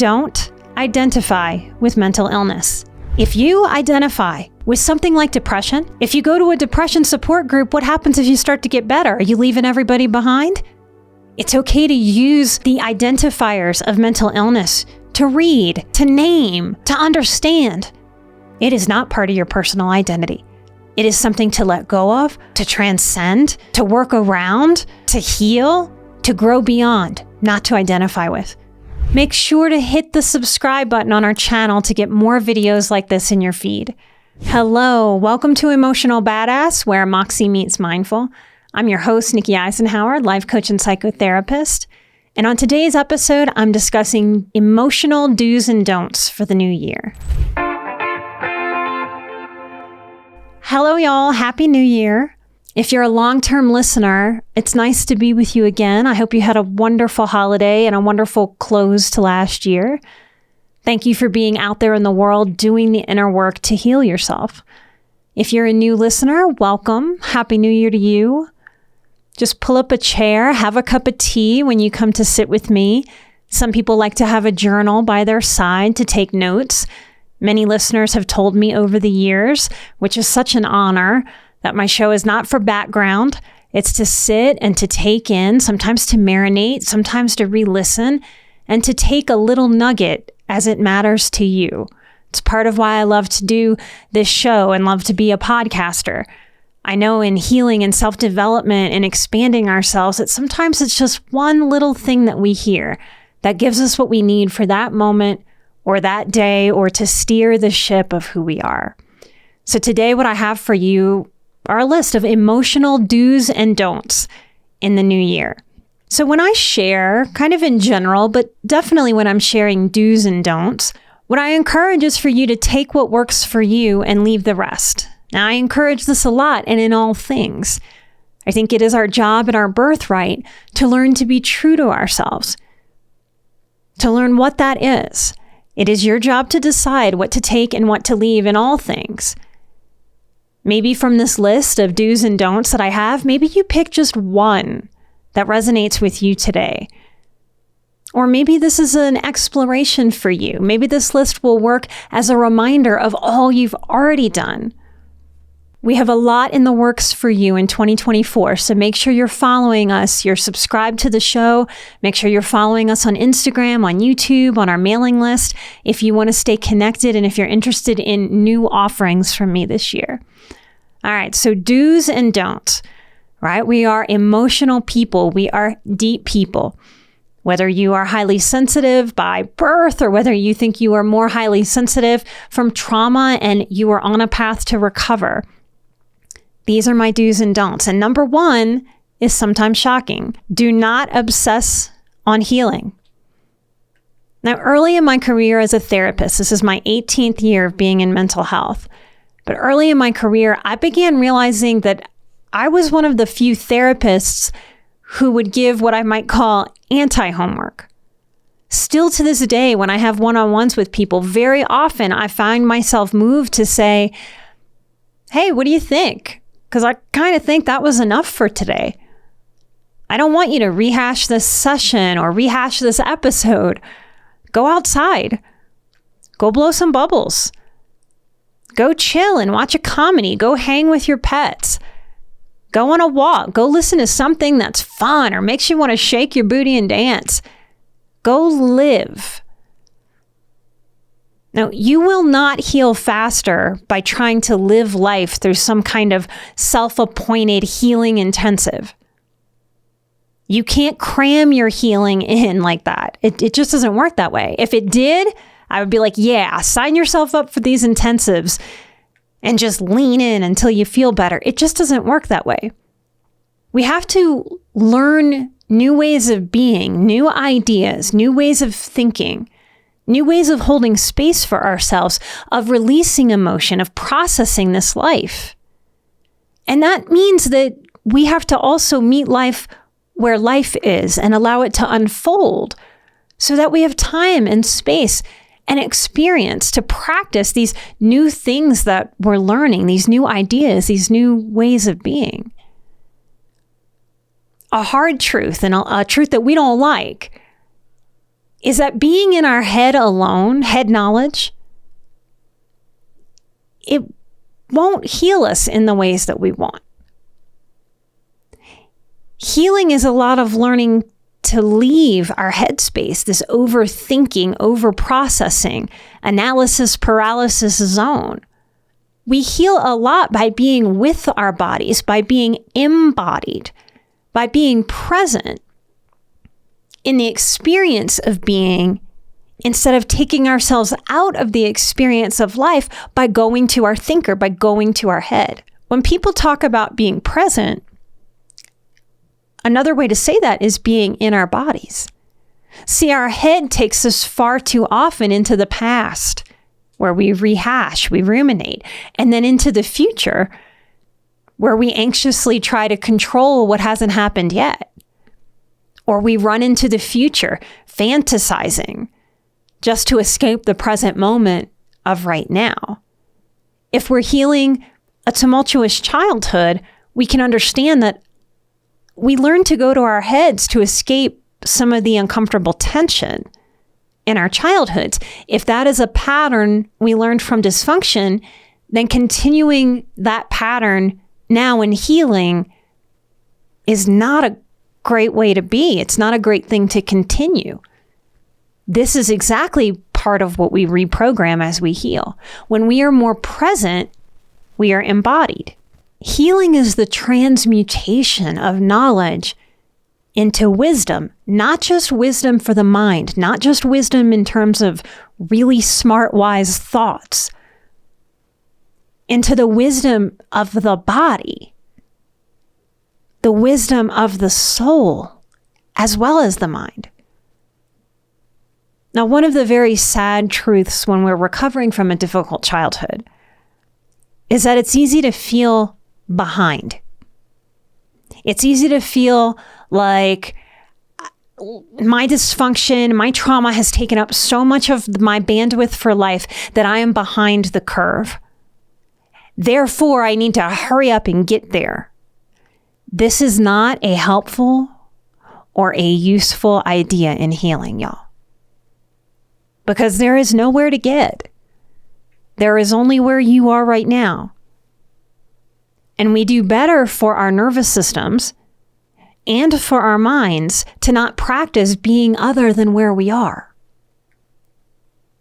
Don't identify with mental illness. If you identify with something like depression, if you go to a depression support group, what happens if you start to get better? Are you leaving everybody behind? It's okay to use the identifiers of mental illness to read, to name, to understand. It is not part of your personal identity. It is something to let go of, to transcend, to work around, to heal, to grow beyond, not to identify with. Make sure to hit the subscribe button on our channel to get more videos like this in your feed. Hello, welcome to Emotional Badass, where Moxie meets mindful. I'm your host, Nikki Eisenhower, life coach and psychotherapist. And on today's episode, I'm discussing emotional do's and don'ts for the new year. Hello, y'all. Happy New Year. If you're a long-term listener, it's nice to be with you again. I hope you had a wonderful holiday and a wonderful close to last year. Thank you for being out there in the world doing the inner work to heal yourself. If you're a new listener, welcome. Happy New Year to you. Just pull up a chair, have a cup of tea when you come to sit with me. Some people like to have a journal by their side to take notes. Many listeners have told me over the years, which is such an honor, that my show is not for background. It's to sit and to take in, sometimes to marinate, sometimes to re-listen, and to take a little nugget as it matters to you. It's part of why I love to do this show and love to be a podcaster. I know in healing and self-development and expanding ourselves, that sometimes it's just one little thing that we hear that gives us what we need for that moment or that day or to steer the ship of who we are. So today what I have for you are a list of emotional do's and don'ts in the new year. So when I share, kind of in general, but definitely when I'm sharing do's and don'ts, what I encourage is for you to take what works for you and leave the rest. Now, I encourage this a lot and in all things. I think it is our job and our birthright to learn to be true to ourselves, to learn what that is. It is your job to decide what to take and what to leave in all things. Maybe from this list of do's and don'ts that I have, maybe you pick just one that resonates with you today. Or maybe this is an exploration for you. Maybe this list will work as a reminder of all you've already done. We have a lot in the works for you in 2024, so make sure you're following us, you're subscribed to the show, make sure you're following us on Instagram, on YouTube, on our mailing list, if you want to stay connected and if you're interested in new offerings from me this year. All right, so do's and don'ts, right? We are emotional people. We are deep people. Whether you are highly sensitive by birth or whether you think you are more highly sensitive from trauma and you are on a path to recover. These are my do's and don'ts. And number one is sometimes shocking. Do not obsess on healing. Now, early in my career as a therapist, this is my 18th year of being in mental health. But early in my career, I began realizing that I was one of the few therapists who would give what I might call anti-homework. Still to this day, when I have one-on-ones with people, very often I find myself moved to say, hey, what do you think? Because I kind of think that was enough for today. I don't want you to rehash this session or rehash this episode. Go outside. Go blow some bubbles. Go chill and watch a comedy. Go hang with your pets. Go on a walk. Go listen to something that's fun or makes you want to shake your booty and dance. Go live. Now, you will not heal faster by trying to live life through some kind of self-appointed healing intensive. You can't cram your healing in like that. It just doesn't work that way. If it did, I would be like, yeah, sign yourself up for these intensives and just lean in until you feel better. It just doesn't work that way. We have to learn new ways of being, new ideas, new ways of thinking, new ways of holding space for ourselves, of releasing emotion, of processing this life. And that means that we have to also meet life where life is and allow it to unfold so that we have time and space and experience to practice these new things that we're learning, these new ideas, these new ways of being. A hard truth and a truth that we don't like is that being in our head alone, head knowledge, it won't heal us in the ways that we want. Healing is a lot of learning to leave our headspace, this overthinking, overprocessing, analysis paralysis zone. We heal a lot by being with our bodies, by being embodied, by being present in the experience of being, instead of taking ourselves out of the experience of life by going to our thinker, by going to our head. When people talk about being present, another way to say that is being in our bodies. See, our head takes us far too often into the past, where we rehash, we ruminate, and then into the future, where we anxiously try to control what hasn't happened yet. Or we run into the future, fantasizing, just to escape the present moment of right now. If we're healing a tumultuous childhood, we can understand that we learn to go to our heads to escape some of the uncomfortable tension in our childhoods. If that is a pattern we learned from dysfunction, then continuing that pattern now in healing is not a great way to be. It's not a great thing to continue. This is exactly part of what we reprogram as we heal. When we are more present, we are embodied. Healing is the transmutation of knowledge into wisdom, not just wisdom for the mind, not just wisdom in terms of really smart, wise thoughts, into the wisdom of the body, the wisdom of the soul, as well as the mind. Now, one of the very sad truths when we're recovering from a difficult childhood is that it's easy to feel behind. It's easy to feel like my dysfunction, my trauma has taken up so much of my bandwidth for life that I am behind the curve. Therefore, I need to hurry up and get there. This is not a helpful or a useful idea in healing, y'all. Because there is nowhere to get. There is only where you are right now. And we do better for our nervous systems and for our minds to not practice being other than where we are.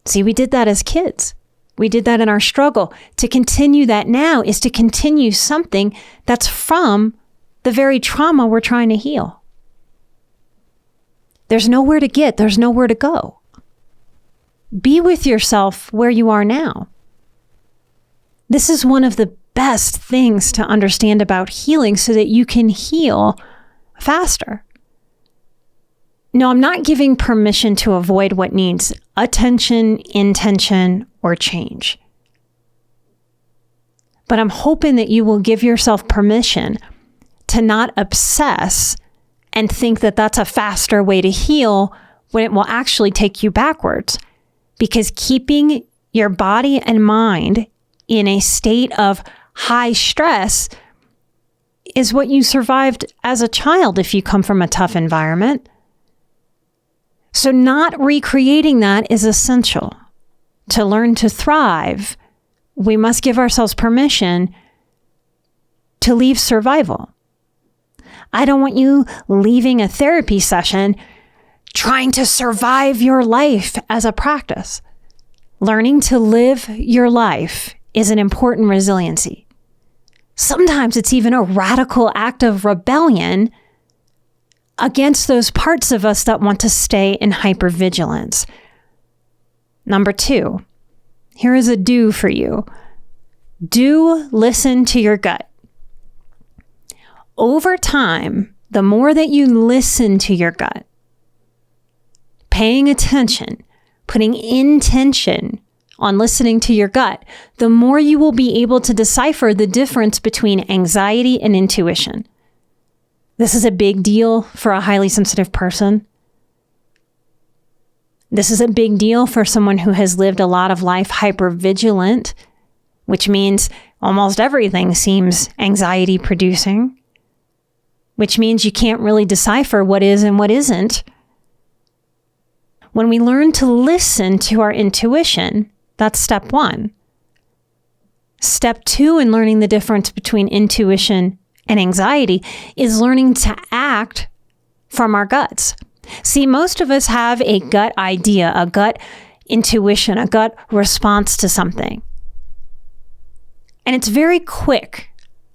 See, we did that as kids. We did that in our struggle. To continue that now is to continue something that's from the very trauma we're trying to heal. There's nowhere to get. There's nowhere to go. Be with yourself where you are now. This is one of the best things to understand about healing so that you can heal faster. No, I'm not giving permission to avoid what needs attention, intention, or change. But I'm hoping that you will give yourself permission to not obsess and think that that's a faster way to heal when it will actually take you backwards. Because keeping your body and mind in a state of high stress is what you survived as a child if you come from a tough environment. So not recreating that is essential. To learn to thrive, we must give ourselves permission to leave survival. I don't want you leaving a therapy session trying to survive your life as a practice. Learning to live your life is an important resiliency. Sometimes it's even a radical act of rebellion against those parts of us that want to stay in hypervigilance. Number 2, here is a do for you. Do listen to your gut. Over time, the more that you listen to your gut, paying attention, putting intention on listening to your gut, the more you will be able to decipher the difference between anxiety and intuition. This is a big deal for a highly sensitive person. This is a big deal for someone who has lived a lot of life hypervigilant, which means almost everything seems anxiety producing, which means you can't really decipher what is and what isn't. When we learn to listen to our intuition, that's step 1. Step 2 in learning the difference between intuition and anxiety is learning to act from our guts. See, most of us have a gut idea, a gut intuition, a gut response to something. And it's very quick.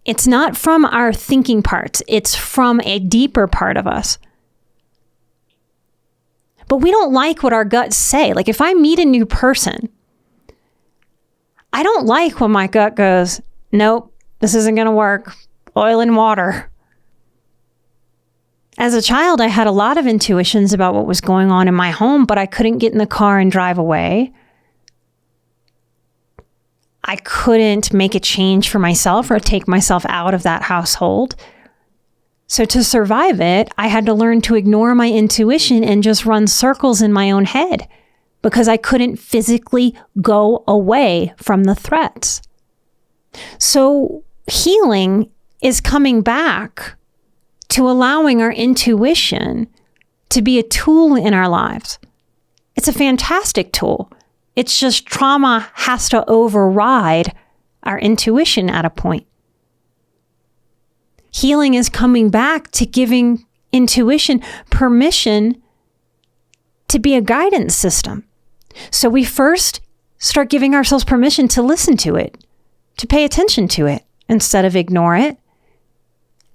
It's not from our thinking parts. It's from a deeper part of us. But we don't like what our guts say. Like if I meet a new person, I don't like when my gut goes, nope, this isn't going to work. Oil and water. As a child, I had a lot of intuitions about what was going on in my home, but I couldn't get in the car and drive away. I couldn't make a change for myself or take myself out of that household. So to survive it, I had to learn to ignore my intuition and just run circles in my own head because I couldn't physically go away from the threats. So healing is coming back to allowing our intuition to be a tool in our lives. It's a fantastic tool. It's just trauma has to override our intuition at a point. Healing is coming back to giving intuition permission to be a guidance system. So we first start giving ourselves permission to listen to it, to pay attention to it instead of ignore it.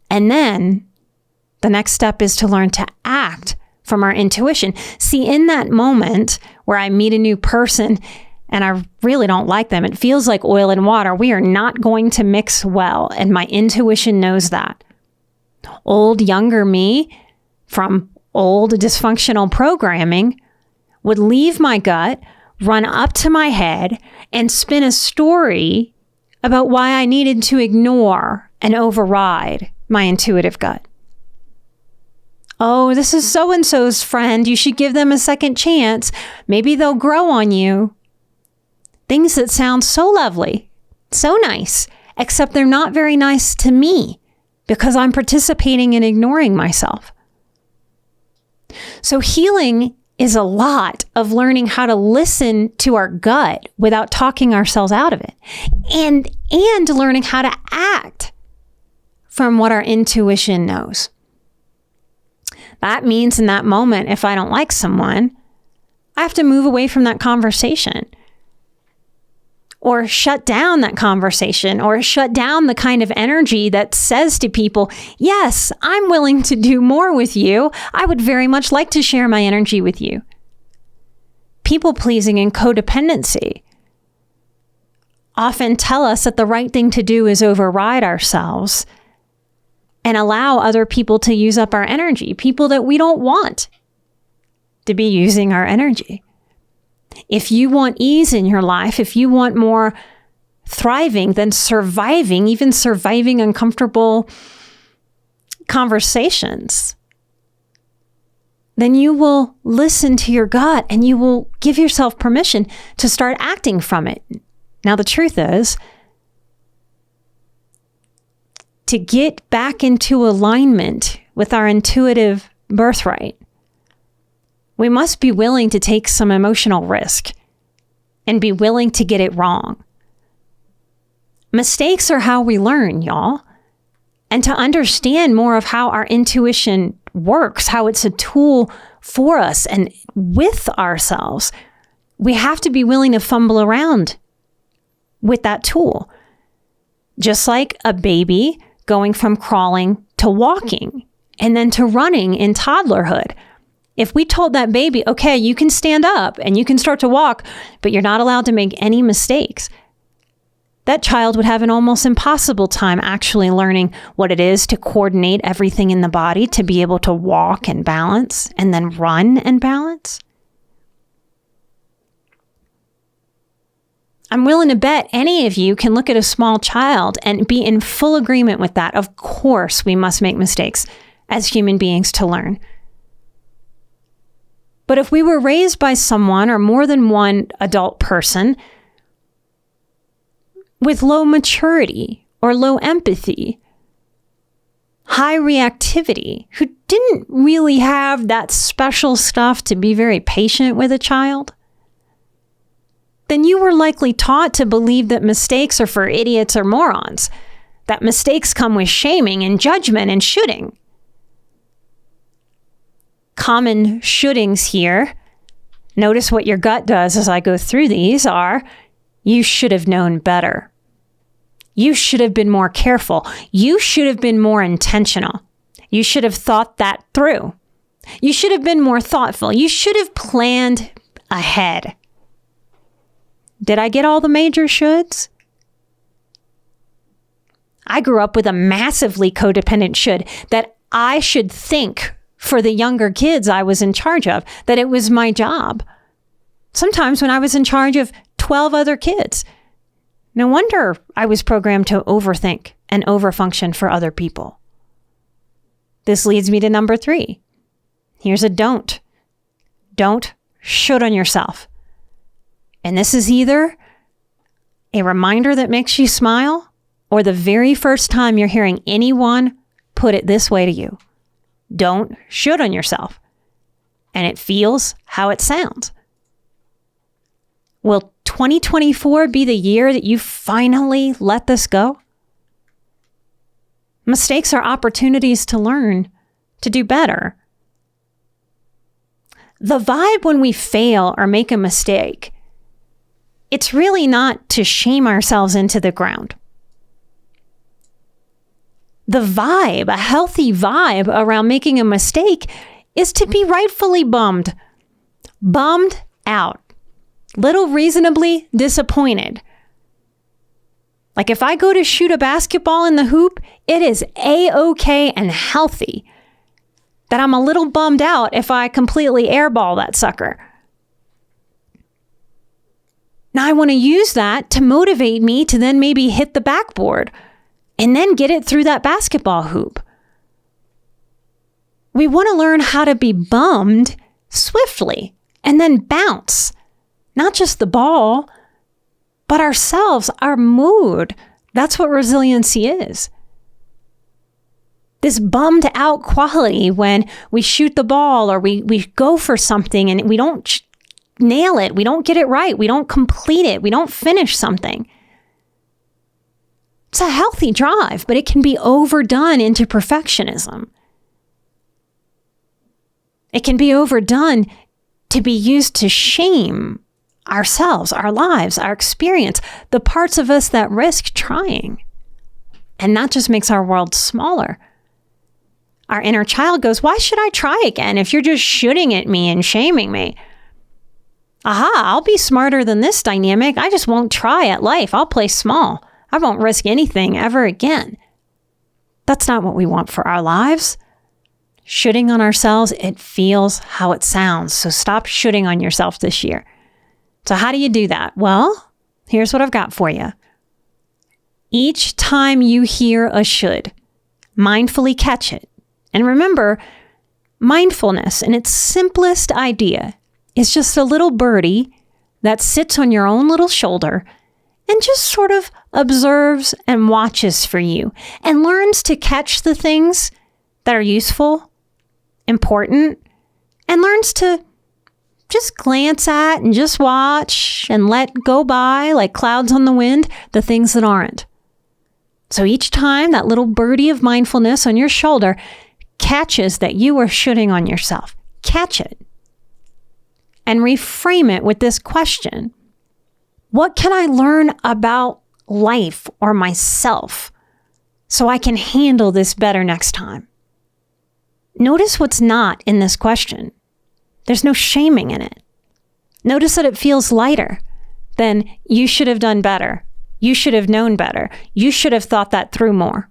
And then the next step is to learn to act from our intuition. See, in that moment where I meet a new person and I really don't like them, it feels like oil and water. We are not going to mix well. And my intuition knows that. Old, younger me from old dysfunctional programming would leave my gut, run up to my head, and spin a story about why I needed to ignore and override my intuitive gut. Oh, this is so-and-so's friend. You should give them a second chance. Maybe they'll grow on you. Things that sound so lovely, so nice, except they're not very nice to me because I'm participating in ignoring myself. So healing is a lot of learning how to listen to our gut without talking ourselves out of it, and learning how to act from what our intuition knows. That means in that moment, if I don't like someone, I have to move away from that conversation or shut down that conversation or shut down the kind of energy that says to people, yes, I'm willing to do more with you. I would very much like to share my energy with you. People pleasing and codependency often tell us that the right thing to do is override ourselves and allow other people to use up our energy, people that we don't want to be using our energy. If you want ease in your life, if you want more thriving than surviving, even surviving uncomfortable conversations, then you will listen to your gut and you will give yourself permission to start acting from it. Now, the truth is, to get back into alignment with our intuitive birthright, we must be willing to take some emotional risk and be willing to get it wrong. Mistakes are how we learn, y'all. And to understand more of how our intuition works, how it's a tool for us and with ourselves, we have to be willing to fumble around with that tool. Just like a baby going from crawling to walking and then to running in toddlerhood. If we told that baby, okay, you can stand up and you can start to walk, but you're not allowed to make any mistakes, that child would have an almost impossible time actually learning what it is to coordinate everything in the body to be able to walk and balance and then run and balance. I'm willing to bet any of you can look at a small child and be in full agreement with that. Of course, we must make mistakes as human beings to learn. But if we were raised by someone or more than one adult person with low maturity or low empathy, high reactivity, who didn't really have that special stuff to be very patient with a child, then you were likely taught to believe that mistakes are for idiots or morons, that mistakes come with shaming and judgment and shoulding. Common shouldings here, notice what your gut does as I go through these, are you should have known better. You should have been more careful. You should have been more intentional. You should have thought that through. You should have been more thoughtful. You should have planned ahead. Did I get all the major shoulds? I grew up with a massively codependent should, that I should think for the younger kids I was in charge of, that it was my job. Sometimes when I was in charge of 12 other kids. No wonder I was programmed to overthink and overfunction for other people. This leads me to number 3. Here's a don't. Don't should on yourself. And this is either a reminder that makes you smile or the very first time you're hearing anyone put it this way to you. Don't should on yourself. And it feels how it sounds. Will 2024 be the year that you finally let this go? Mistakes are opportunities to learn, to do better. The vibe when we fail or make a mistake, it's really not to shame ourselves into the ground. The vibe, a healthy vibe around making a mistake, is to be rightfully bummed out. Little reasonably disappointed. Like if I go to shoot a basketball in the hoop, it is A-okay and healthy that I'm a little bummed out if I completely airball that sucker. Now I want to use that to motivate me to then maybe hit the backboard and then get it through that basketball hoop. We want to learn how to be bummed swiftly and then bounce. Not just the ball, but ourselves, our mood. That's what resiliency is. This bummed out quality when we shoot the ball or we go for something and we don't nail it. We don't get it right. We don't complete it. We don't finish something. It's a healthy drive, but it can be overdone into perfectionism. It can be overdone to be used to shame ourselves, our lives, our experience, the parts of us that risk trying. And that just makes our world smaller. Our inner child goes, why should I try again if you're just shooting at me and shaming me? Aha, I'll be smarter than this dynamic. I just won't try at life. I'll play small. I won't risk anything ever again. That's not what we want for our lives. Shooting on ourselves, it feels how it sounds. So stop shooting on yourself this year. So how do you do that? Well, here's what I've got for you. Each time you hear a should, mindfully catch it. And remember, mindfulness in its simplest idea is just a little birdie that sits on your own little shoulder and just sort of observes and watches for you and learns to catch the things that are useful, important, and learns to just glance at and just watch and let go by like clouds on the wind, the things that aren't. So each time that little birdie of mindfulness on your shoulder catches that you are shooting on yourself, catch it and reframe it with this question. What can I learn about life or myself so I can handle this better next time? Notice what's not in this question. There's no shaming in it. Notice that it feels lighter than you should have done better. You should have known better. You should have thought that through more.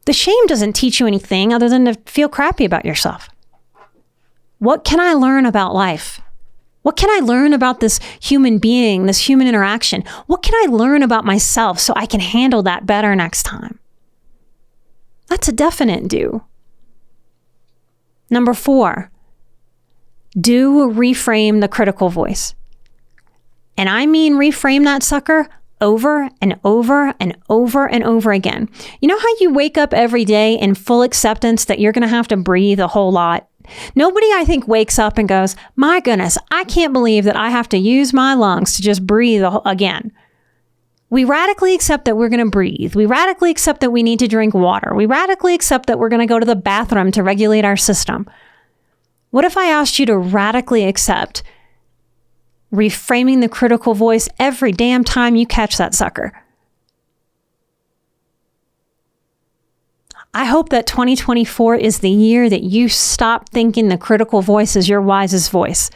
The shame doesn't teach you anything other than to feel crappy about yourself. What can I learn about life? What can I learn about this human being, this human interaction? What can I learn about myself so I can handle that better next time? That's a definite do. Number 4, do reframe the critical voice. And I mean reframe that sucker over and over and over and over again. You know how you wake up every day in full acceptance that you're going to have to breathe a whole lot? Nobody, I think, wakes up and goes, my goodness, I can't believe that I have to use my lungs to just breathe again. We radically accept that we're going to breathe. We radically accept that we need to drink water. We radically accept that we're going to go to the bathroom to regulate our system. What if I asked you to radically accept reframing the critical voice every damn time you catch that sucker? I hope that 2024 is the year that you stop thinking the critical voice is your wisest voice.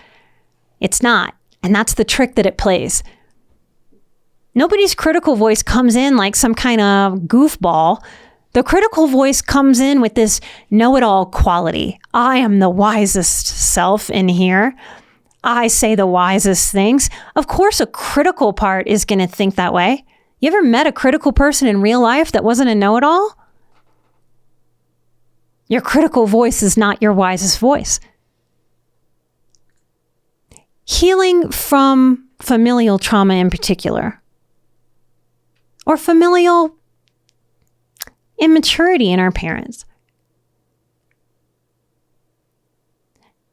It's not, and that's the trick that it plays. Nobody's critical voice comes in like some kind of goofball. The critical voice comes in with this know-it-all quality. I am the wisest self in here. I say the wisest things. Of course, a critical part is going to think that way. You ever met a critical person in real life that wasn't a know-it-all? Your critical voice is not your wisest voice. Healing from familial trauma in particular, or familial immaturity in our parents,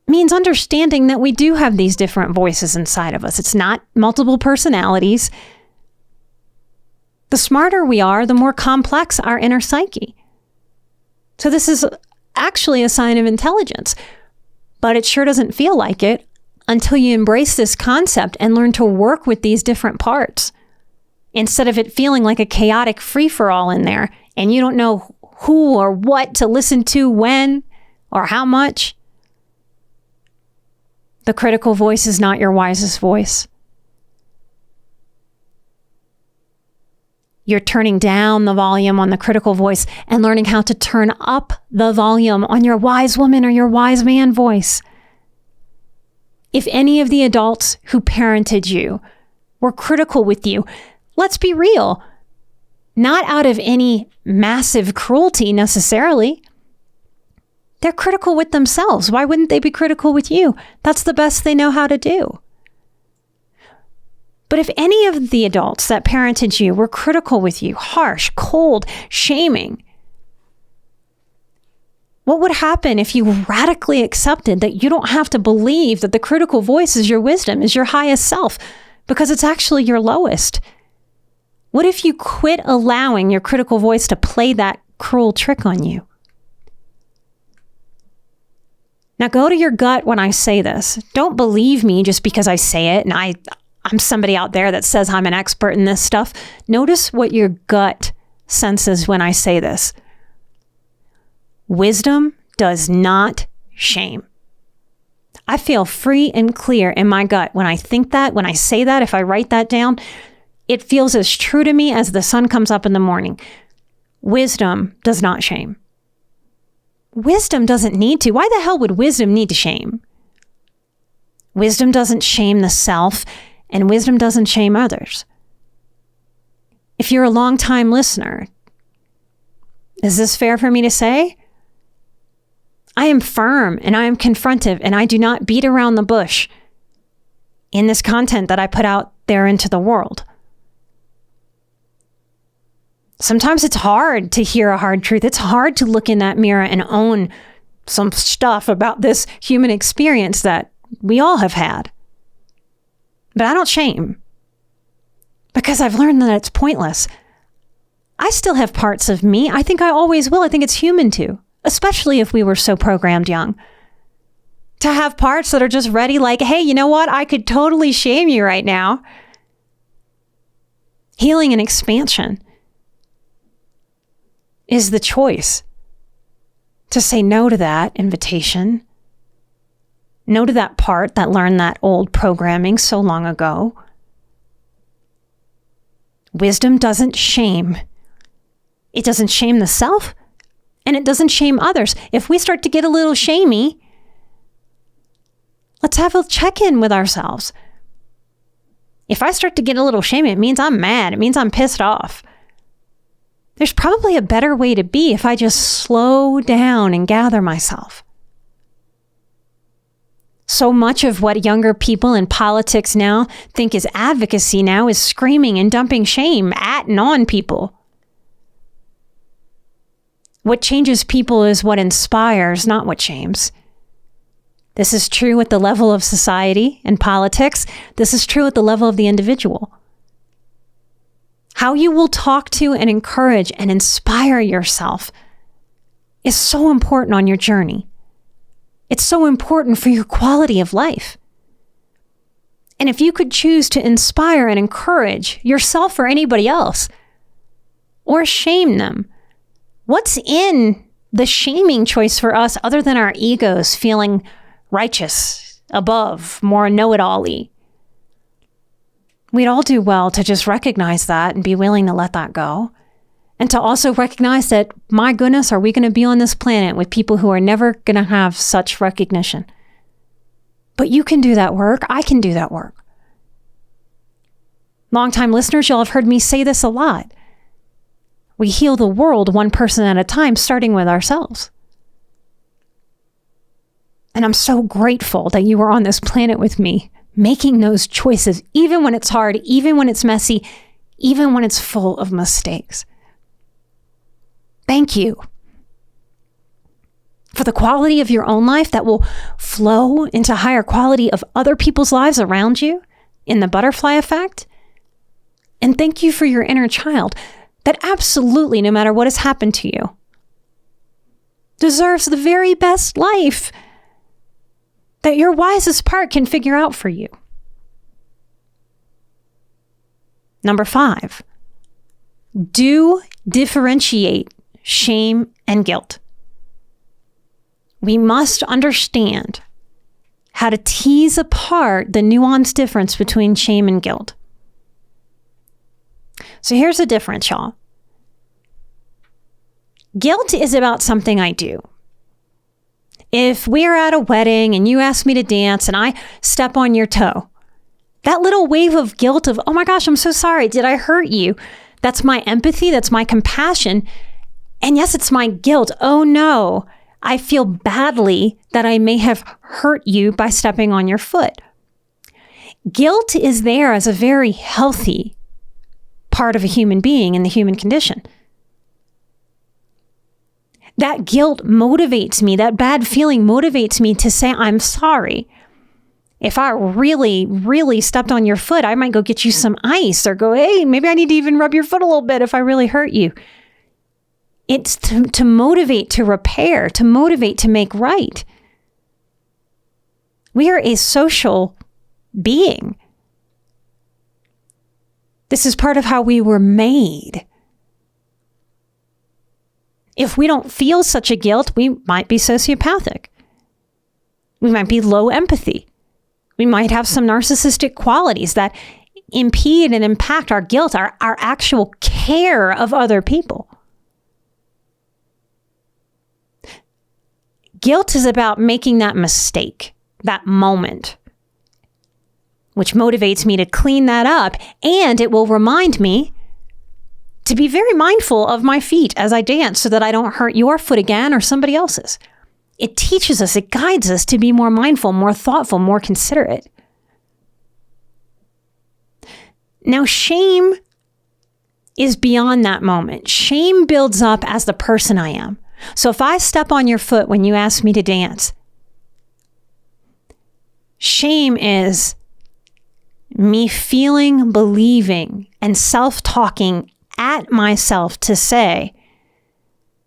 means understanding that we do have these different voices inside of us. It's not multiple personalities. The smarter we are, the more complex our inner psyche. So this is actually a sign of intelligence, but it sure doesn't feel like it until you embrace this concept and learn to work with these different parts, instead of it feeling like a chaotic free-for-all in there and you don't know who or what to listen to when or how much. The critical voice is not your wisest voice. You're turning down the volume on the critical voice and learning how to turn up the volume on your wise woman or your wise man voice. If any of the adults who parented you were critical with you, let's be real, not out of any massive cruelty necessarily. They're critical with themselves. Why wouldn't they be critical with you? That's the best they know how to do. But if any of the adults that parented you were critical with you, harsh, cold, shaming, what would happen if you radically accepted that you don't have to believe that the critical voice is your wisdom, is your highest self, because it's actually your lowest? What if you quit allowing your critical voice to play that cruel trick on you? Now go to your gut when I say this. Don't believe me just because I say it and I'm somebody out there that says I'm an expert in this stuff. Notice what your gut senses when I say this. Wisdom does not shame. I feel free and clear in my gut when I think that, when I say that, if I write that down, it feels as true to me as the sun comes up in the morning. Wisdom does not shame. Wisdom doesn't need to. Why the hell would wisdom need to shame? Wisdom doesn't shame the self, and wisdom doesn't shame others. If you're a long-time listener, is this fair for me to say? I am firm and I am confrontive and I do not beat around the bush in this content that I put out there into the world. Sometimes it's hard to hear a hard truth. It's hard to look in that mirror and own some stuff about this human experience that we all have had. But I don't shame, because I've learned that it's pointless. I still have parts of me. I think I always will. I think it's human to, especially if we were so programmed young, to have parts that are just ready, like, hey, you know what? I could totally shame you right now. Healing and expansion is the choice to say no to that invitation, no to that part that learned that old programming so long ago. Wisdom doesn't shame. It doesn't shame the self, and it doesn't shame others. If we start to get a little shamey, let's have a check-in with ourselves. If I start to get a little shamey, it means I'm mad. It means I'm pissed off. There's probably a better way to be if I just slow down and gather myself. So much of what younger people in politics now think is advocacy now is screaming and dumping shame at and on people. What changes people is what inspires, not what shames. This is true at the level of society and politics. This is true at the level of the individual. How you will talk to and encourage and inspire yourself is so important on your journey. It's so important for your quality of life. And if you could choose to inspire and encourage yourself or anybody else, or shame them, what's in the shaming choice for us other than our egos feeling righteous, above, more know-it-all-y? We'd all do well to just recognize that and be willing to let that go. And to also recognize that, my goodness, are we going to be on this planet with people who are never going to have such recognition? But you can do that work. I can do that work. Longtime listeners, you'll have heard me say this a lot. We heal the world one person at a time, starting with ourselves. And I'm so grateful that you were on this planet with me, making those choices, even when it's hard, even when it's messy, even when it's full of mistakes. Thank you for the quality of your own life that will flow into higher quality of other people's lives around you in the butterfly effect. And thank you for your inner child that absolutely, no matter what has happened to you, deserves the very best life that your wisest part can figure out for you. Number 5, do differentiate shame and guilt. We must understand how to tease apart the nuanced difference between shame and guilt. So here's the difference, y'all. Guilt is about something I do. If we're at a wedding and you ask me to dance and I step on your toe, that little wave of guilt of, oh my gosh, I'm so sorry, did I hurt you? That's my empathy, that's my compassion. And yes, it's my guilt. Oh no, I feel badly that I may have hurt you by stepping on your foot. Guilt is there as a very healthy part of a human being in the human condition. That guilt motivates me, that bad feeling motivates me to say, I'm sorry. If I really, really stepped on your foot, I might go get you some ice or go, hey, maybe I need to even rub your foot a little bit if I really hurt you. It's to motivate, to repair, to motivate, to make right. We are a social being. This is part of how we were made. If we don't feel such a guilt, we might be sociopathic. We might be low empathy. We might have some narcissistic qualities that impede and impact our guilt, our actual care of other people. Guilt is about making that mistake, that moment, which motivates me to clean that up, and it will remind me to be very mindful of my feet as I dance so that I don't hurt your foot again or somebody else's. It teaches us, it guides us to be more mindful, more thoughtful, more considerate. Now, shame is beyond that moment. Shame builds up as the person I am. So if I step on your foot when you ask me to dance, shame is me feeling, believing, and self-talking at myself to say,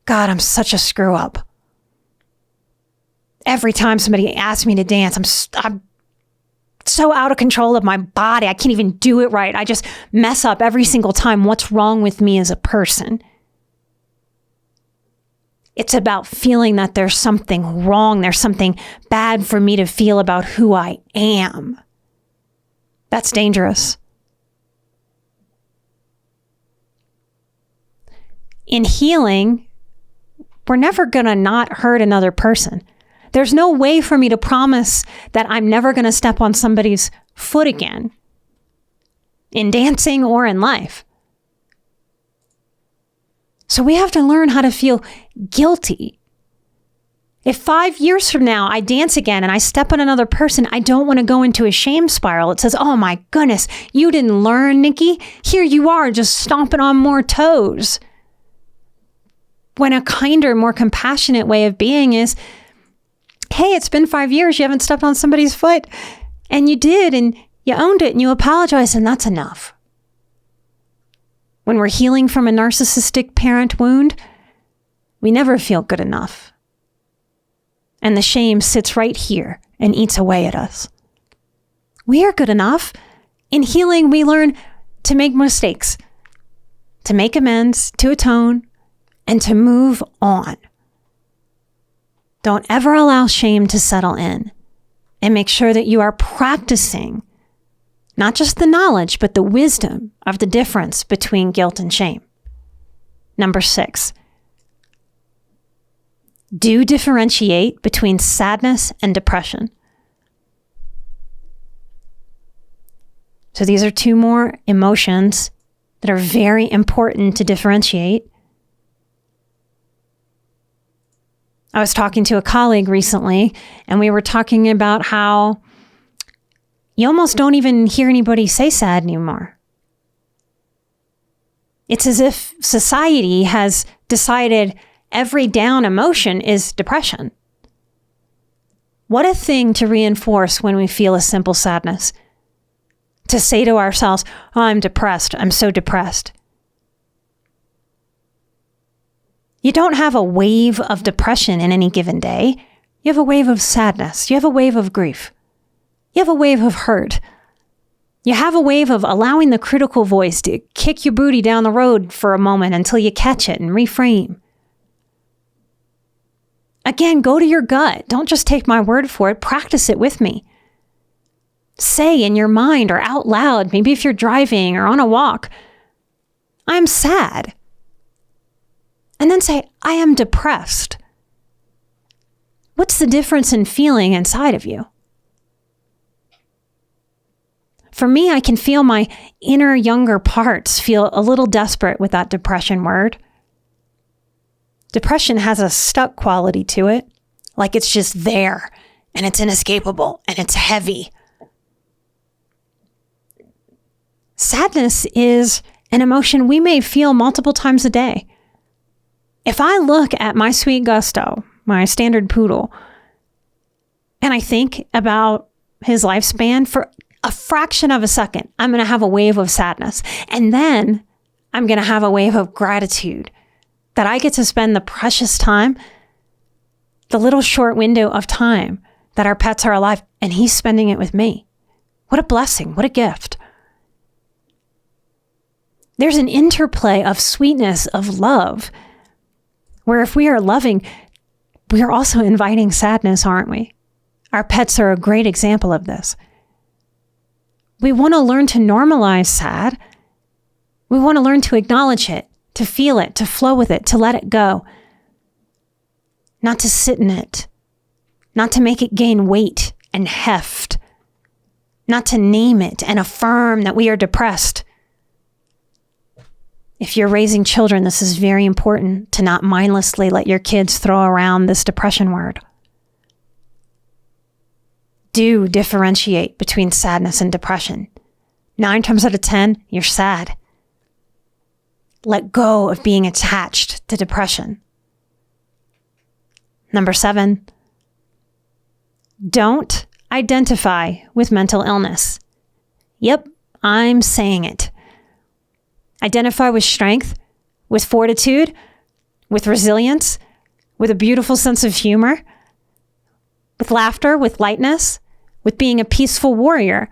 God, I'm such a screw up. Every time somebody asks me to dance, I'm so out of control of my body. I can't even do it right. I just mess up every single time. What's wrong with me as a person? It's about feeling that there's something wrong. There's something bad for me to feel about who I am. That's dangerous. In healing, we're never going to not hurt another person. There's no way for me to promise that I'm never going to step on somebody's foot again in dancing or in life. So we have to learn how to feel guilty. If 5 years from now I dance again and I step on another person, I don't want to go into a shame spiral. It says, oh my goodness, you didn't learn, Nikki. Here you are just stomping on more toes. When a kinder, more compassionate way of being is, hey, it's been 5 years, you haven't stepped on somebody's foot. And you did, and you owned it, and you apologized, and that's enough. When we're healing from a narcissistic parent wound, we never feel good enough. And the shame sits right here and eats away at us. We are good enough. In healing, we learn to make mistakes, to make amends, to atone, and to move on. Don't ever allow shame to settle in, and make sure that you are practicing not just the knowledge, but the wisdom of the difference between guilt and shame. Number 6, do differentiate between sadness and depression. So these are 2 more emotions that are very important to differentiate. I was talking to a colleague recently, and we were talking about how you almost don't even hear anybody say sad anymore. It's as if society has decided every down emotion is depression. What a thing to reinforce when we feel a simple sadness. To say to ourselves, oh, I'm depressed. I'm so depressed. You don't have a wave of depression in any given day. You have a wave of sadness. You have a wave of grief. You have a wave of hurt. You have a wave of allowing the critical voice to kick your booty down the road for a moment until you catch it and reframe. Again, go to your gut. Don't just take my word for it. Practice it with me. Say in your mind or out loud, maybe if you're driving or on a walk, I'm sad. And then say, I am depressed. What's the difference in feeling inside of you? For me, I can feel my inner younger parts feel a little desperate with that depression word. Depression has a stuck quality to it, like it's just there and it's inescapable and it's heavy. Sadness is an emotion we may feel multiple times a day. If I look at my sweet Gusto, my standard poodle, and I think about his lifespan for a fraction of a second, I'm going to have a wave of sadness. And then I'm going to have a wave of gratitude that I get to spend the precious time, the little short window of time that our pets are alive, and he's spending it with me. What a blessing. What a gift. There's an interplay of sweetness, of love, where if we are loving, we are also inviting sadness, aren't we? Our pets are a great example of this. We want to learn to normalize sad. We want to learn to acknowledge it, to feel it, to flow with it, to let it go. Not to sit in it. Not to make it gain weight and heft. Not to name it and affirm that we are depressed. If you're raising children, this is very important to not mindlessly let your kids throw around this depression word. Do differentiate between sadness and depression. 9 times out of 10, you're sad. Let go of being attached to depression. Number 7, don't identify with mental illness. Yep, I'm saying it. Identify with strength, with fortitude, with resilience, with a beautiful sense of humor, with laughter, with lightness, with being a peaceful warrior.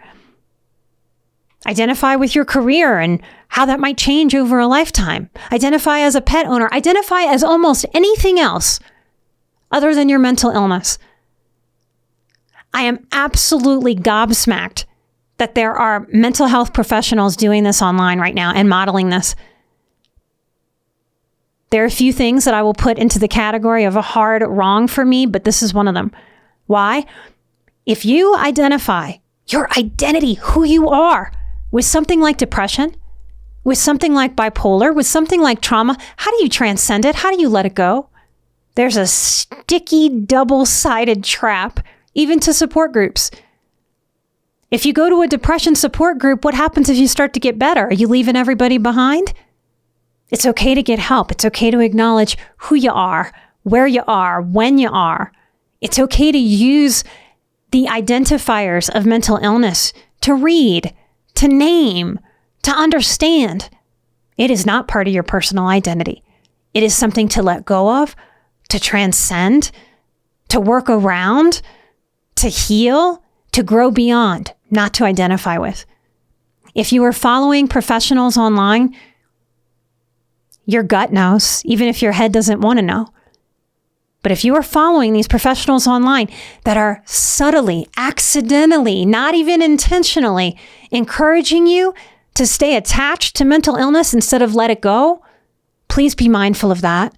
Identify with your career and how that might change over a lifetime. Identify as a pet owner. Identify as almost anything else other than your mental illness. I am absolutely gobsmacked that there are mental health professionals doing this online right now and modeling this. There are a few things that I will put into the category of a hard wrong for me, but this is one of them. Why? If you identify your identity, who you are, with something like depression, with something like bipolar, with something like trauma, how do you transcend it? How do you let it go? There's a sticky, double-sided trap, even to support groups. If you go to a depression support group, what happens if you start to get better? Are you leaving everybody behind? It's okay to get help. It's okay to acknowledge who you are, where you are, when you are. It's okay to use the identifiers of mental illness to read, to name, to understand. It is not part of your personal identity. It is something to let go of, to transcend, to work around, to heal, to grow beyond, not to identify with. If you are following professionals online, your gut knows, even if your head doesn't want to know. But if you are following these professionals online that are subtly, accidentally, not even intentionally encouraging you to stay attached to mental illness instead of let it go, please be mindful of that.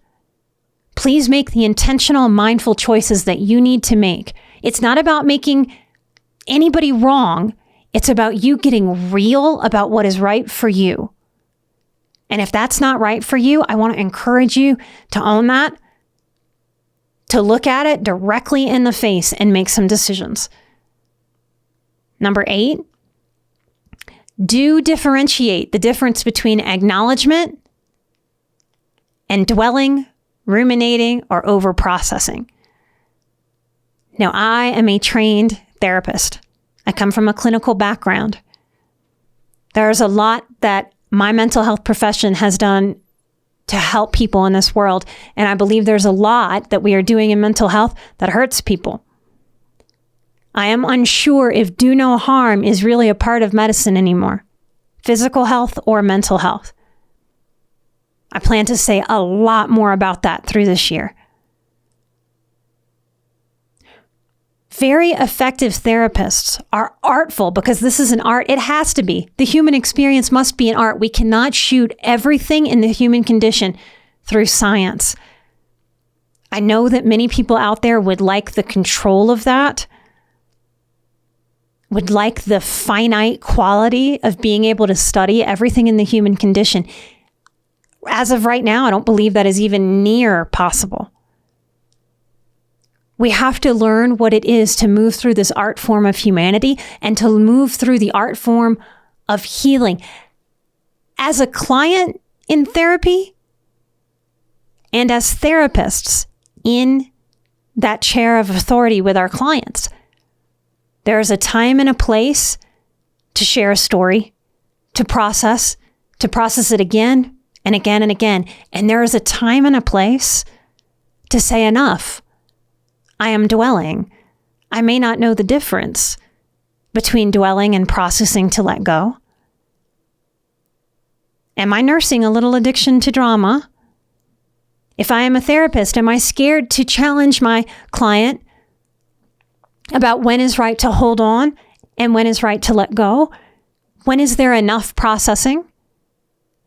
Please make the intentional, mindful choices that you need to make. It's not about making anybody wrong. It's about you getting real about what is right for you. And if that's not right for you, I want to encourage you to own that, to look at it directly in the face and make some decisions. Number 8, do differentiate the difference between acknowledgement and dwelling, ruminating, or over-processing. Now, I am a trained therapist. I come from a clinical background. There's a lot that my mental health profession has done to help people in this world. And I believe there's a lot that we are doing in mental health that hurts people. I am unsure if do no harm is really a part of medicine anymore, physical health or mental health. I plan to say a lot more about that through this year. Very effective therapists are artful because this is an art. It has to be. The human experience must be an art. We cannot shoot everything in the human condition through science. I know that many people out there would like the control of that, would like the finite quality of being able to study everything in the human condition. As of right now, I don't believe that is even near possible. We have to learn what it is to move through this art form of humanity and to move through the art form of healing. As a client in therapy and as therapists in that chair of authority with our clients, there is a time and a place to share a story, to process it again and again and again. And there is a time and a place to say enough. I am dwelling. I may not know the difference between dwelling and processing to let go. Am I nursing a little addiction to drama? If I am a therapist, am I scared to challenge my client about when is right to hold on and when is right to let go? When is there enough processing?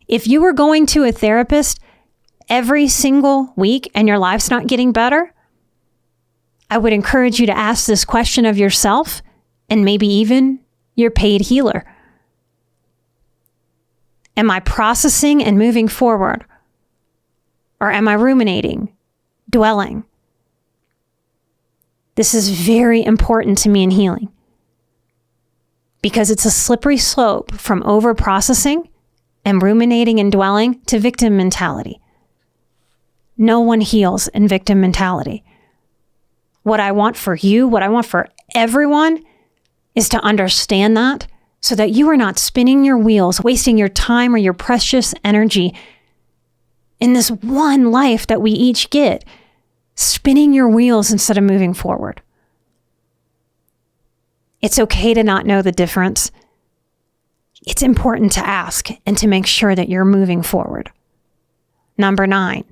If you were going to a therapist every single week and your life's not getting better, I would encourage you to ask this question of yourself and maybe even your paid healer. Am I processing and moving forward? Or am I ruminating, dwelling? This is very important to me in healing because it's a slippery slope from over-processing and ruminating and dwelling to victim mentality. No one heals in victim mentality. What I want for you, what I want for everyone is to understand that so that you are not spinning your wheels, wasting your time or your precious energy in this one life that we each get, spinning your wheels instead of moving forward. It's okay to not know the difference. It's important to ask and to make sure that you're moving forward. Number 9.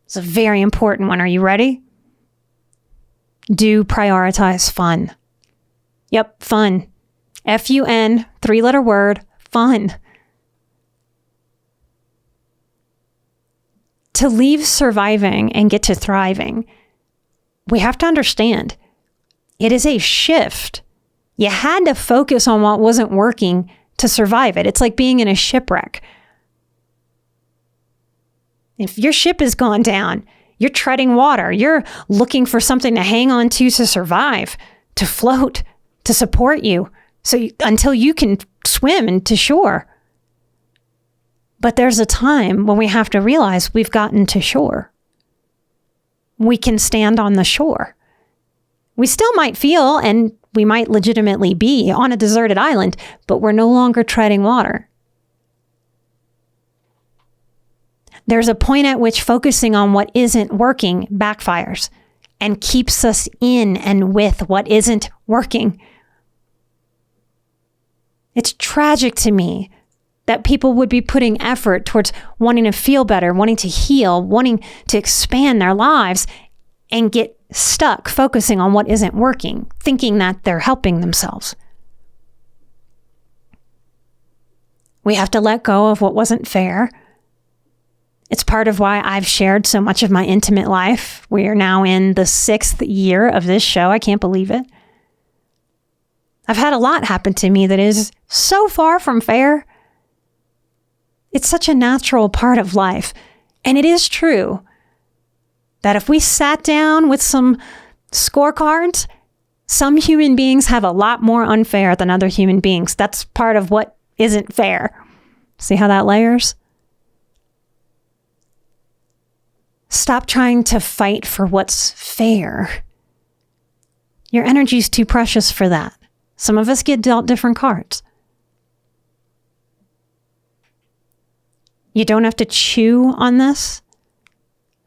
It's a very important one. Are you ready? Do prioritize fun. Yep, fun. F-U-N, 3-letter word, fun. To leave surviving and get to thriving, we have to understand it is a shift. You had to focus on what wasn't working to survive it. It's like being in a shipwreck. If your ship has gone down, you're treading water. You're looking for something to hang on to survive, to float, to support you, until you can swim into shore. But there's a time when we have to realize we've gotten to shore. We can stand on the shore. We still might feel, and we might legitimately be on a deserted island, but we're no longer treading water. There's a point at which focusing on what isn't working backfires and keeps us in and with what isn't working. It's tragic to me that people would be putting effort towards wanting to feel better, wanting to heal, wanting to expand their lives, and get stuck focusing on what isn't working, thinking that they're helping themselves. We have to let go of what wasn't fair. It's part of why I've shared so much of my intimate life. We are now in the 6th year of this show. I can't believe it. I've had a lot happen to me that is so far from fair. It's such a natural part of life. And it is true that if we sat down with some scorecards, some human beings have a lot more unfair than other human beings. That's part of what isn't fair. See how that layers? Stop trying to fight for what's fair. Your energy is too precious for that. Some of us get dealt different cards. You don't have to chew on this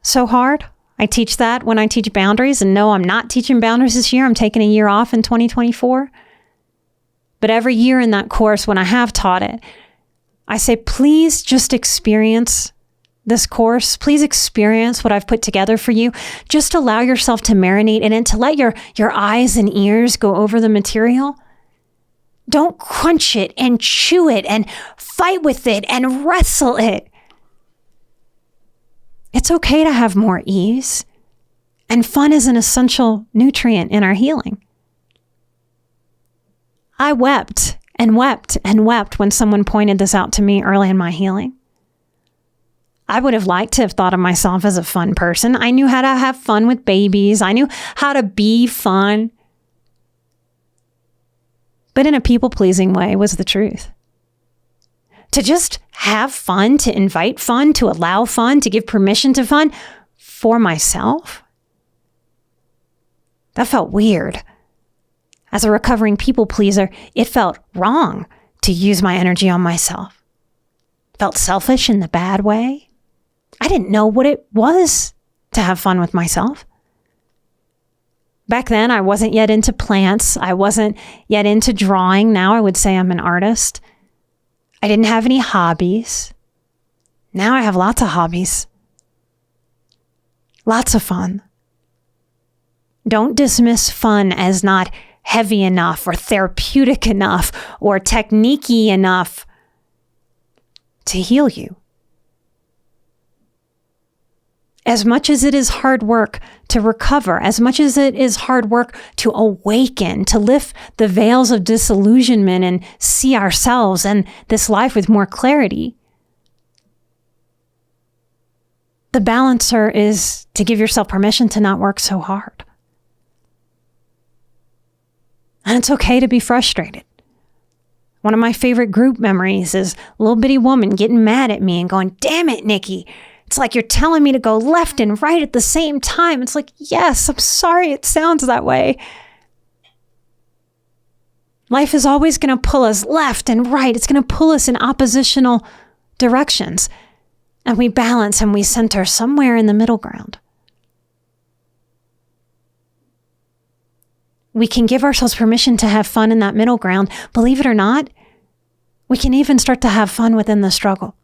so hard. I teach that when I teach boundaries, and no, I'm not teaching boundaries this year. I'm taking a year off in 2024. But every year in that course, when I have taught it, I say, please just experience this course. Please experience what I've put together for you. Just allow yourself to marinate in it, to let your eyes and ears go over the material. Don't crunch it and chew it and fight with it and wrestle it. It's okay to have more ease, and fun is an essential nutrient in our healing. I wept and wept and wept when someone pointed this out to me early in my healing. I would have liked to have thought of myself as a fun person. I knew how to have fun with babies. I knew how to be fun. But in a people-pleasing way was the truth. To just have fun, to invite fun, to allow fun, to give permission to fun for myself, that felt weird. As a recovering people pleaser, it felt wrong to use my energy on myself. Felt selfish in the bad way. I didn't know what it was to have fun with myself. Back then, I wasn't yet into plants. I wasn't yet into drawing. Now I would say I'm an artist. I didn't have any hobbies. Now I have lots of hobbies. Lots of fun. Don't dismiss fun as not heavy enough or therapeutic enough or technique-y enough to heal you. As much as it is hard work to recover, as much as it is hard work to awaken, to lift the veils of disillusionment and see ourselves and this life with more clarity, the balancer is to give yourself permission to not work so hard. And it's okay to be frustrated. One of my favorite group memories is a little bitty woman getting mad at me and going, "Damn it, Nikki. It's like you're telling me to go left and right at the same time." It's like, yes, I'm sorry it sounds that way. Life is always going to pull us left and right. It's going to pull us in oppositional directions. And we balance and we center somewhere in the middle ground. We can give ourselves permission to have fun in that middle ground. Believe it or not, we can even start to have fun within the struggle.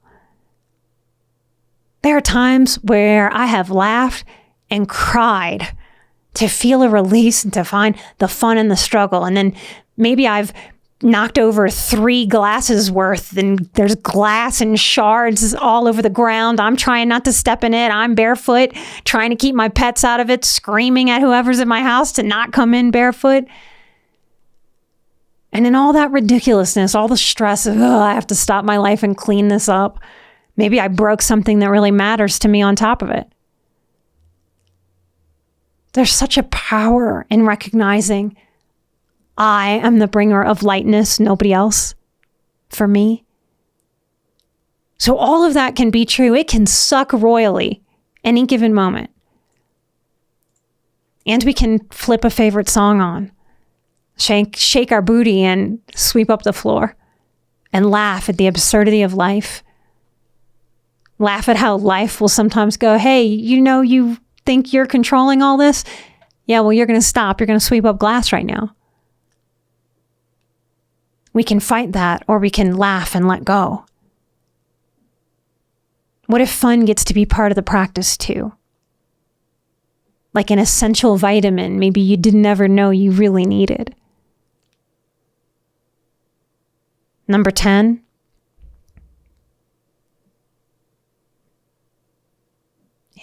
There are times where I have laughed and cried to feel a release and to find the fun in the struggle. And then maybe I've knocked over 3 glasses worth and there's glass and shards all over the ground. I'm trying not to step in it. I'm barefoot, trying to keep my pets out of it, screaming at whoever's in my house to not come in barefoot. And in all that ridiculousness, all the stress of, I have to stop my life and clean this up. Maybe I broke something that really matters to me on top of it. There's such a power in recognizing I am the bringer of lightness, nobody else, for me. So all of that can be true. It can suck royally any given moment. And we can flip a favorite song on, shake our booty and sweep up the floor and laugh at the absurdity of life. Laugh at how life will sometimes go, hey, you think you're controlling all this? Yeah, well, you're going to stop. You're going to sweep up glass right now. We can fight that, or we can laugh and let go. What if fun gets to be part of the practice too? Like an essential vitamin maybe you didn't ever know you really needed. Number 10.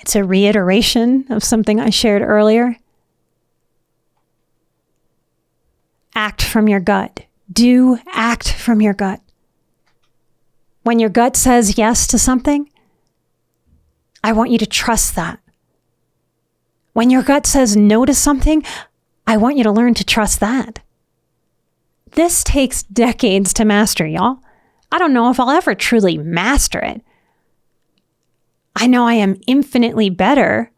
It's a reiteration of something I shared earlier. Act from your gut. Do act from your gut. When your gut says yes to something, I want you to trust that. When your gut says no to something, I want you to learn to trust that. This takes decades to master, y'all. I don't know if I'll ever truly master it. I know I am infinitely better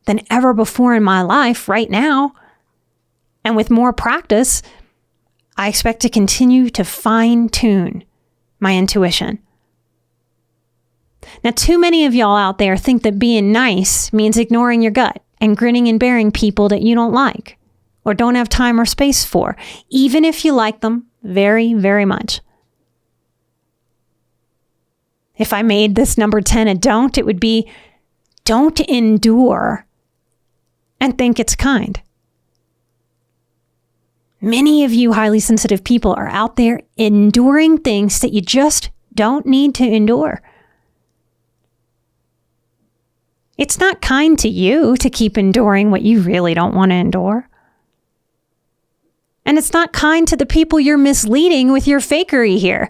than ever before in my life right now. And with more practice, I expect to continue to fine-tune my intuition. Now, too many of y'all out there think that being nice means ignoring your gut and grinning and bearing people that you don't like or don't have time or space for, even if you like them very, very much. If I made this number 10 a don't, it would be don't endure and think it's kind. Many of you highly sensitive people are out there enduring things that you just don't need to endure. It's not kind to you to keep enduring what you really don't want to endure. And it's not kind to the people you're misleading with your fakery here.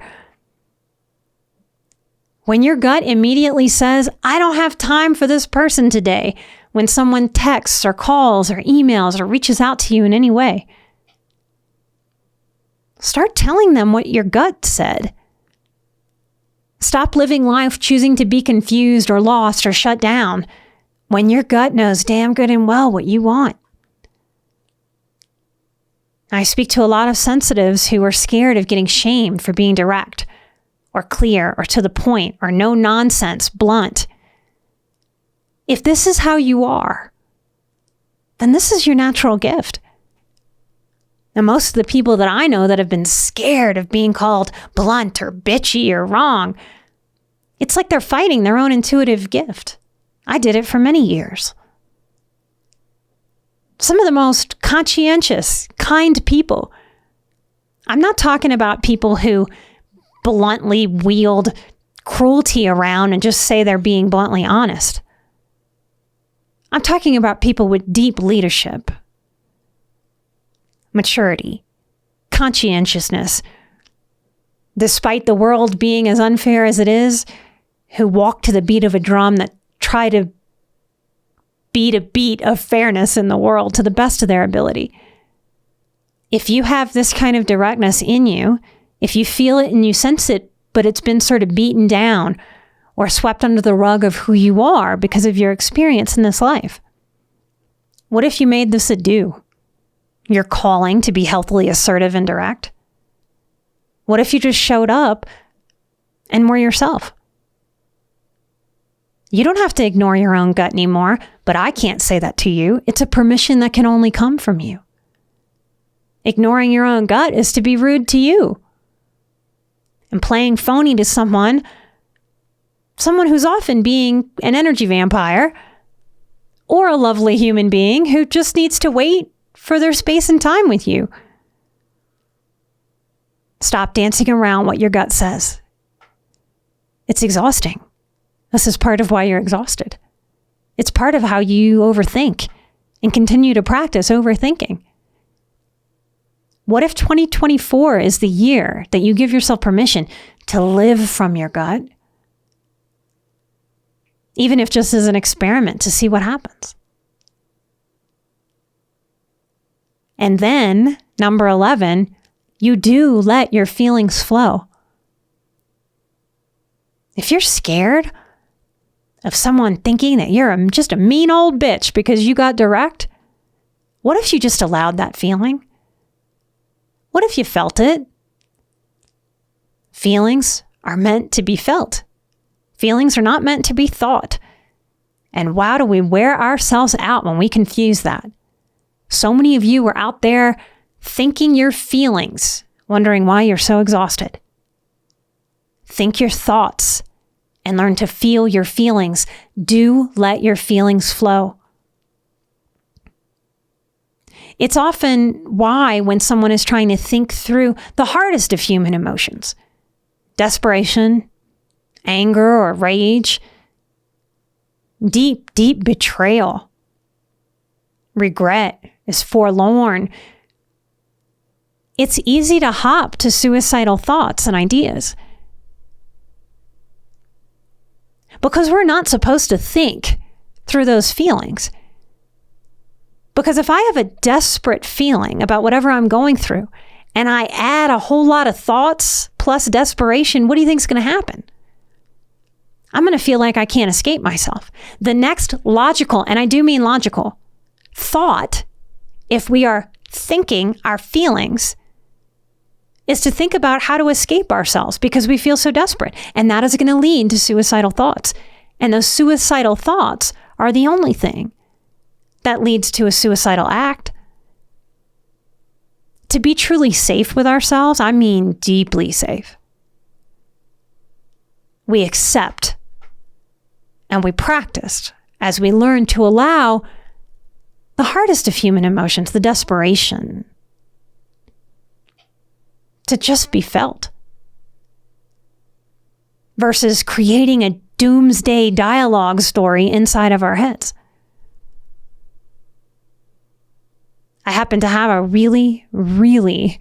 When your gut immediately says, I don't have time for this person today, when someone texts or calls or emails or reaches out to you in any way, start telling them what your gut said. Stop living life choosing to be confused or lost or shut down when your gut knows damn good and well what you want. I speak to a lot of sensitives who are scared of getting shamed for being direct or clear or to the point or no nonsense, blunt. If this is how you are, then this is your natural gift. Now, most of the people that I know that have been scared of being called blunt or bitchy or wrong, it's like they're fighting their own intuitive gift. I did it for many years. Some of the most conscientious, kind people. I'm not talking about people who bluntly wield cruelty around and just say they're being bluntly honest. I'm talking about people with deep leadership, maturity, conscientiousness, despite the world being as unfair as it is, who walk to the beat of a drum that try to beat a beat of fairness in the world to the best of their ability. If you have this kind of directness in you, if you feel it and you sense it, but it's been sort of beaten down or swept under the rug of who you are because of your experience in this life, what if you made this a do? Your calling to be healthily assertive and direct? What if you just showed up and were yourself? You don't have to ignore your own gut anymore, but I can't say that to you. It's a permission that can only come from you. Ignoring your own gut is to be rude to you. And playing phony to someone who's often being an energy vampire or a lovely human being who just needs to wait for their space and time with you. Stop dancing around what your gut says. It's exhausting. This is part of why you're exhausted. It's part of how you overthink and continue to practice overthinking. What if 2024 is the year that you give yourself permission to live from your gut, even if just as an experiment to see what happens. And then, number 11, you do let your feelings flow. If you're scared of someone thinking that you're just a mean old bitch because you got direct, what if you just allowed that feeling? What if you felt it? Feelings are meant to be felt. Feelings are not meant to be thought. And wow, do we wear ourselves out when we confuse that. So many of you are out there thinking your feelings, wondering why you're so exhausted. Think your thoughts and learn to feel your feelings. Do let your feelings flow. It's often why when someone is trying to think through the hardest of human emotions, desperation, anger or rage, deep, deep betrayal, regret, is forlorn, it's easy to hop to suicidal thoughts and ideas. Because we're not supposed to think through those feelings. Because if I have a desperate feeling about whatever I'm going through, and I add a whole lot of thoughts plus desperation, what do you think is going to happen? I'm going to feel like I can't escape myself. The next logical, and I do mean logical, thought, if we are thinking our feelings, is to think about how to escape ourselves because we feel so desperate. And that is going to lead to suicidal thoughts. And those suicidal thoughts are the only thing that leads to a suicidal act. To be truly safe with ourselves, I mean deeply safe, we accept and we practiced as we learn to allow the hardest of human emotions, the desperation, to just be felt versus creating a doomsday dialogue story inside of our heads. I happen to have a really, really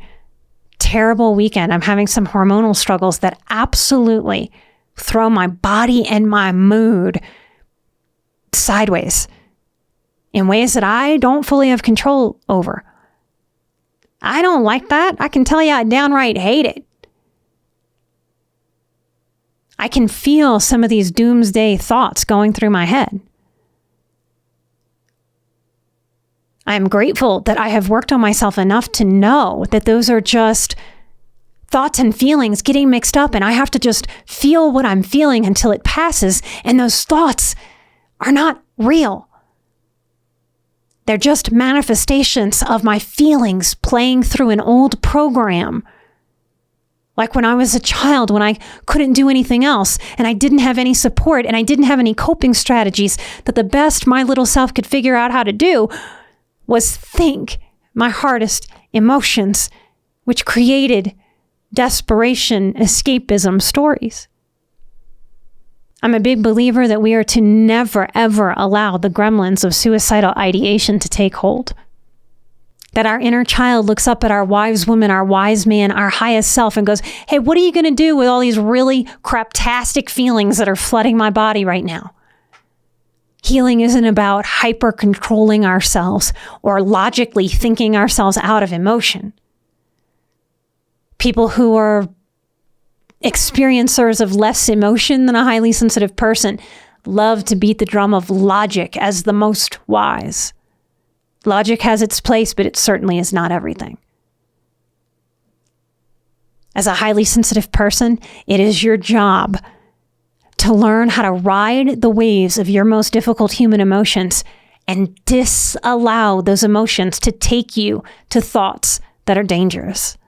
terrible weekend. I'm having some hormonal struggles that absolutely throw my body and my mood sideways in ways that I don't fully have control over. I don't like that. I can tell you I downright hate it. I can feel some of these doomsday thoughts going through my head. I'm grateful that I have worked on myself enough to know that those are just thoughts and feelings getting mixed up, and I have to just feel what I'm feeling until it passes, and those thoughts are not real. They're just manifestations of my feelings playing through an old program. Like when I was a child, when I couldn't do anything else, and I didn't have any support, and I didn't have any coping strategies, that the best my little self could figure out how to do was think my hardest emotions, which created desperation, escapism stories. I'm a big believer that we are to never, ever allow the gremlins of suicidal ideation to take hold. That our inner child looks up at our wise woman, our wise man, our highest self and goes, hey, what are you going to do with all these really craptastic feelings that are flooding my body right now? Healing isn't about hyper-controlling ourselves or logically thinking ourselves out of emotion. People who are experiencers of less emotion than a highly sensitive person love to beat the drum of logic as the most wise. Logic has its place, but it certainly is not everything. As a highly sensitive person, it is your job to learn how to ride the waves of your most difficult human emotions and disallow those emotions to take you to thoughts that are dangerous.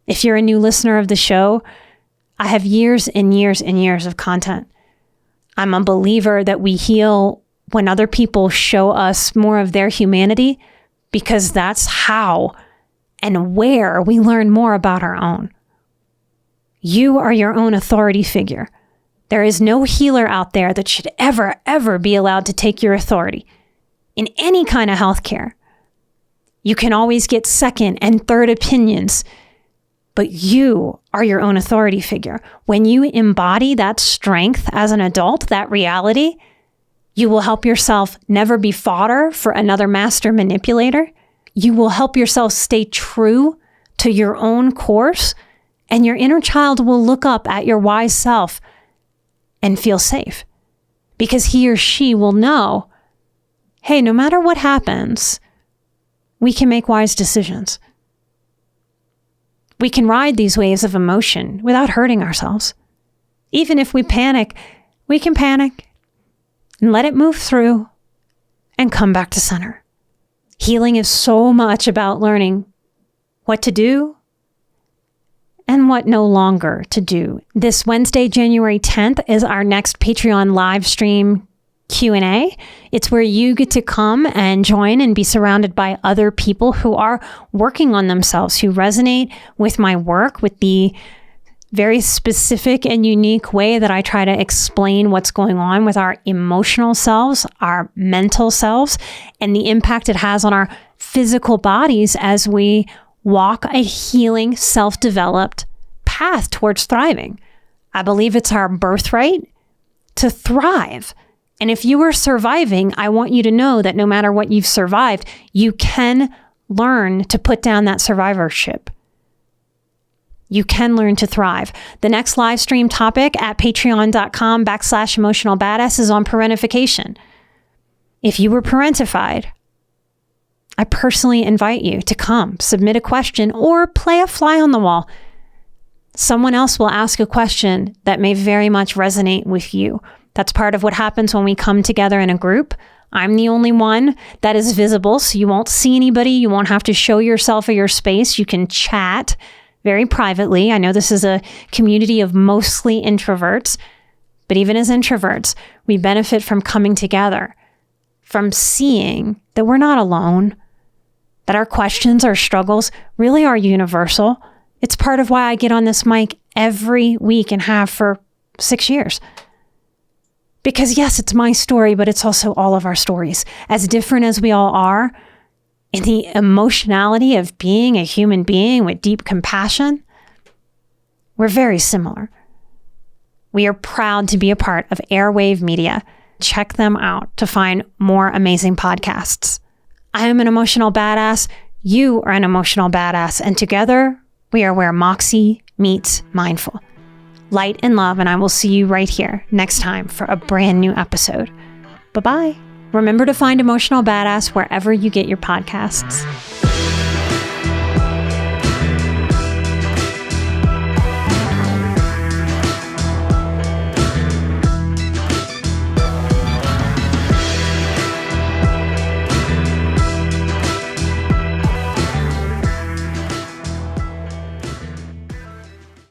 If you're a new listener of the show, I have years and years and years of content. I'm a believer that we heal when other people show us more of their humanity, because that's how and where we learn more about our own. You are your own authority figure. There is no healer out there that should ever, ever be allowed to take your authority in any kind of healthcare. You can always get second and third opinions, but you are your own authority figure. When you embody that strength as an adult, that reality, You will help yourself never be fodder for another master manipulator. You will help yourself stay true to your own course, and your inner child will look up at your wise self and feel safe because he or she will know, hey, no matter what happens, we can make wise decisions. We can ride these waves of emotion without hurting ourselves. Even if we panic, we can panic and let it move through and come back to center. Healing is so much about learning what to do and what no longer to do. This Wednesday, January 10th, is our next Patreon live stream Q&A. It's where you get to come and join and be surrounded by other people who are working on themselves, who resonate with my work, with the very specific and unique way that I try to explain what's going on with our emotional selves, our mental selves, and the impact it has on our physical bodies as we walk a healing, self-developed path towards thriving. I believe it's our birthright to thrive. And if you are surviving, I want you to know that no matter what you've survived, you can learn to put down that survivorship. You can learn to thrive. The next live stream topic at patreon.com/emotionalbadass is on parentification. If you were parentified, I personally invite you to come, submit a question, or play a fly on the wall. Someone else will ask a question that may very much resonate with you. That's part of what happens when we come together in a group. I'm the only one that is visible, so you won't see anybody. You won't have to show yourself or your space. You can chat very privately. I know this is a community of mostly introverts, but even as introverts, we benefit from coming together, from seeing that we're not alone, that our questions, our struggles really are universal. It's part of why I get on this mic every week and have for 6 years. Because yes, it's my story, but it's also all of our stories. As different as we all are, in the emotionality of being a human being with deep compassion, we're very similar. We are proud to be a part of Airwave Media. Check them out to find more amazing podcasts. I am an emotional badass. You are an emotional badass. And together, we are where Moxie meets mindful. Light and love, and I will see you right here next time for a brand new episode. Bye-bye. Remember to find Emotional Badass wherever you get your podcasts.